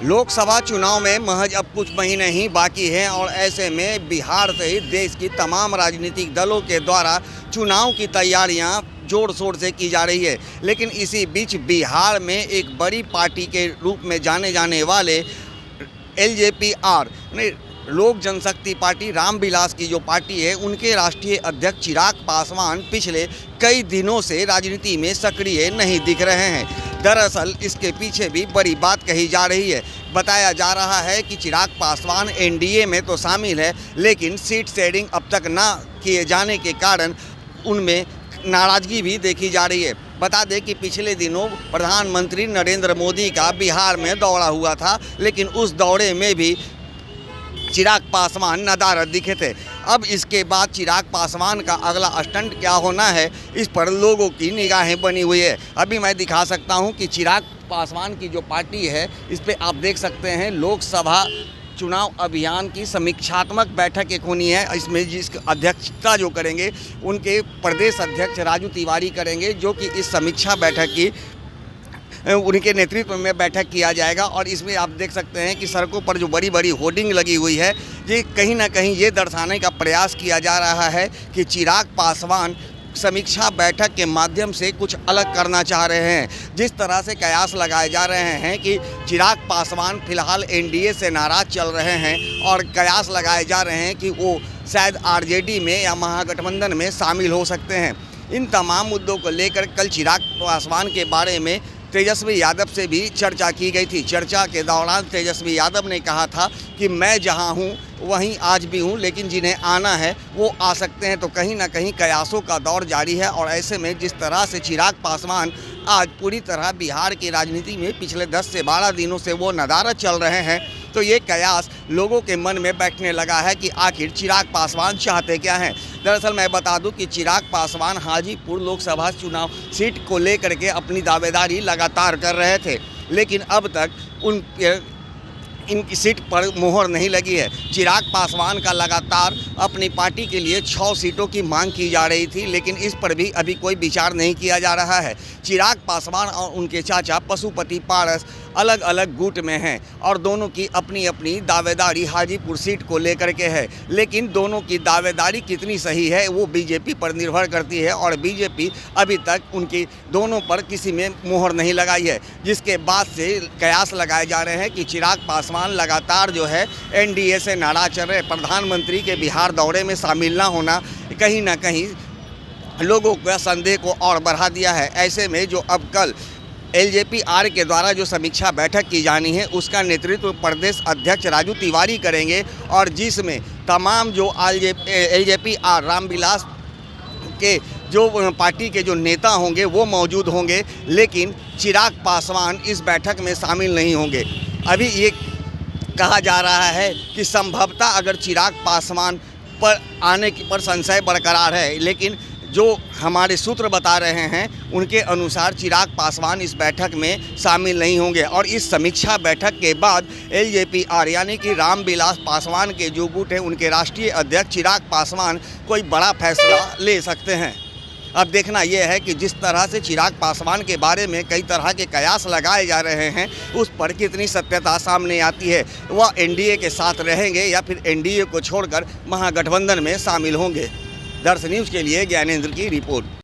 लोकसभा चुनाव में महज अब कुछ महीने ही बाकी हैं और ऐसे में बिहार सहित देश की तमाम राजनीतिक दलों के द्वारा चुनाव की तैयारियां जोर शोर से की जा रही है। लेकिन इसी बीच बिहार में एक बड़ी पार्टी के रूप में जाने जाने वाले एलजेपी-आर लोक जनशक्ति पार्टी रामविलास की जो पार्टी है, उनके राष्ट्रीय अध्यक्ष चिराग पासवान पिछले कई दिनों से राजनीति में सक्रिय नहीं दिख रहे हैं। दरअसल इसके पीछे भी बड़ी बात कही जा रही है। बताया जा रहा है कि चिराग पासवान एनडीए में तो शामिल है, लेकिन सीट शेयरिंग अब तक ना किए जाने के कारण उनमें नाराज़गी भी देखी जा रही है। बता दें कि पिछले दिनों प्रधानमंत्री नरेंद्र मोदी का बिहार में दौरा हुआ था, लेकिन उस दौरे में भी चिराग पासवान नदारद दिखे थे। अब इसके बाद चिराग पासवान का अगला स्टंट क्या होना है, इस पर लोगों की निगाहें बनी हुई है। अभी मैं दिखा सकता हूं कि चिराग पासवान की जो पार्टी है, इस पे आप देख सकते हैं लोकसभा चुनाव अभियान की समीक्षात्मक बैठक एक होनी है। इसमें जिसकी अध्यक्षता जो करेंगे उनके प्रदेश अध्यक्ष राजू तिवारी करेंगे, जो कि इस समीक्षा बैठक की उनके नेतृत्व में बैठक किया जाएगा। और इसमें आप देख सकते हैं कि सड़कों पर जो बड़ी बड़ी होर्डिंग लगी हुई है, ये कहीं ना कहीं ये दर्शाने का प्रयास किया जा रहा है कि चिराग पासवान समीक्षा बैठक के माध्यम से कुछ अलग करना चाह रहे हैं। जिस तरह से कयास लगाए जा रहे हैं कि चिराग पासवान फिलहाल एनडीए से नाराज़ चल रहे हैं और कयास लगाए जा रहे हैं कि वो शायद आरजेडी में या महागठबंधन में शामिल हो सकते हैं। इन तमाम मुद्दों को लेकर कल चिराग पासवान के बारे में तेजस्वी यादव से भी चर्चा की गई थी। चर्चा के दौरान तेजस्वी यादव ने कहा था कि मैं जहां हूं वहीं आज भी हूं, लेकिन जिन्हें आना है वो आ सकते हैं। तो कहीं ना कहीं कयासों का दौर जारी है और ऐसे में जिस तरह से चिराग पासवान आज पूरी तरह बिहार की राजनीति में पिछले 10 से 12 दिनों से वो नदारद चल रहे हैं, तो ये कयास लोगों के मन में बैठने लगा है कि आखिर चिराग पासवान चाहते क्या हैं। दरअसल मैं बता दूं कि चिराग पासवान हाजीपुर लोकसभा चुनाव सीट को लेकर के अपनी दावेदारी लगातार कर रहे थे, लेकिन अब तक इनकी सीट पर मोहर नहीं लगी है। चिराग पासवान का लगातार अपनी पार्टी के लिए 6 सीटों की मांग की जा रही थी, लेकिन इस पर भी अभी कोई विचार नहीं किया जा रहा है। चिराग पासवान और उनके चाचा पशुपति पारस अलग अलग गुट में हैं और दोनों की अपनी अपनी दावेदारी हाजीपुर सीट को लेकर के है, लेकिन दोनों की दावेदारी कितनी सही है वो बीजेपी पर निर्भर करती है और बीजेपी अभी तक उनकी दोनों पर किसी में मोहर नहीं लगाई है। जिसके बाद से कयास लगाए जा रहे हैं कि चिराग पासवान लगातार जो है एनडीए से नाराज चल रहे। प्रधानमंत्री के बिहार दौरे में शामिल ना होना कहीं ना कहीं लोगों का संदेह को और बढ़ा दिया है। ऐसे में जो अब कल एलजेपी-आर के द्वारा जो समीक्षा बैठक की जानी है, उसका नेतृत्व प्रदेश अध्यक्ष राजू तिवारी करेंगे और जिसमें तमाम जो एलजेपी-आर रामविलास के जो पार्टी के जो नेता होंगे वो मौजूद होंगे, लेकिन चिराग पासवान इस बैठक में शामिल नहीं होंगे। अभी ये कहा जा रहा है कि संभवतः अगर चिराग पासवान पर आने पर संशय बरकरार है, लेकिन जो हमारे सूत्र बता रहे हैं उनके अनुसार चिराग पासवान इस बैठक में शामिल नहीं होंगे। और इस समीक्षा बैठक के बाद एलजेपी-आर यानी कि रामविलास पासवान के जो गुट हैं, उनके राष्ट्रीय अध्यक्ष चिराग पासवान कोई बड़ा फैसला ले सकते हैं। अब देखना यह है कि जिस तरह से चिराग पासवान के बारे में कई तरह के कयास लगाए जा रहे हैं, उस पर कितनी सत्यता सामने आती है। वह एनडीए के साथ रहेंगे या फिर एनडीए को छोड़कर महागठबंधन में शामिल होंगे। दर्श न्यूज़ के लिए ज्ञानेंद्र की रिपोर्ट।